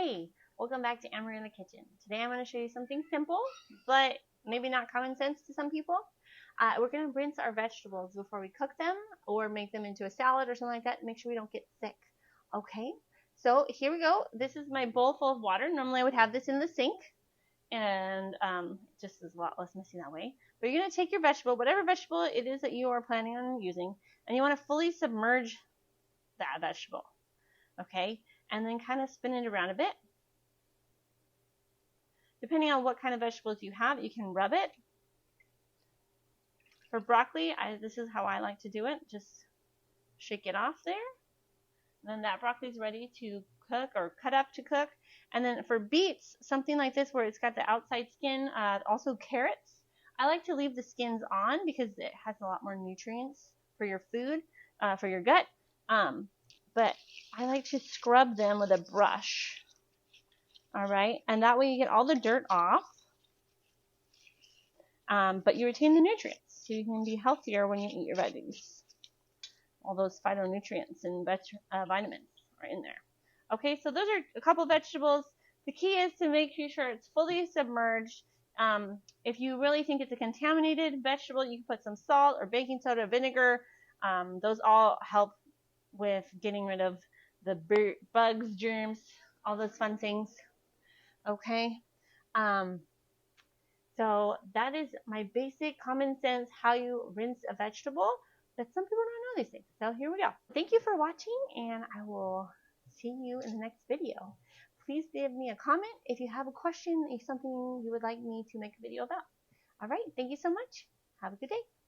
Hey, welcome back to Amory in the Kitchen. Today I'm going to show you something simple, but maybe not common sense to some people. We're going to rinse our vegetables before we cook them or make them into a salad or something like that. Make sure we don't get sick. Okay, so here we go. This is my bowl full of water. Normally I would have this in the sink, and just is a lot less messy that way. But you're going to take your vegetable, whatever vegetable it is that you are planning on using, and you want to fully submerge that vegetable. Okay, and then kind of spin it around a bit. Depending on what kind of vegetables you have, you can rub it. For broccoli, this is how I like to do it. Just shake it off there. And then that broccoli is ready to cook or cut up to cook. And then for beets, something like this where it's got the outside skin, also carrots, I like to leave the skins on because it has a lot more nutrients for your food, for your gut. But I like to scrub them with a brush. All right, and that way you get all the dirt off, but you retain the nutrients, so you can be healthier when you eat your veggies. All those phytonutrients and vitamins are in there. Okay, so those are a couple vegetables. The key is to make sure it's fully submerged. If you really think it's a contaminated vegetable, you can put some salt or baking soda, vinegar. Those all help with getting rid of the bugs, germs, all those fun things. Okay, so that is my basic common sense how you rinse a vegetable, but some people don't know these things. So here we go. Thank you for watching, and I will see you in the next video. Please leave me a comment if you have a question, if something you would like me to make a video about. All right, thank you so much. Have a good day.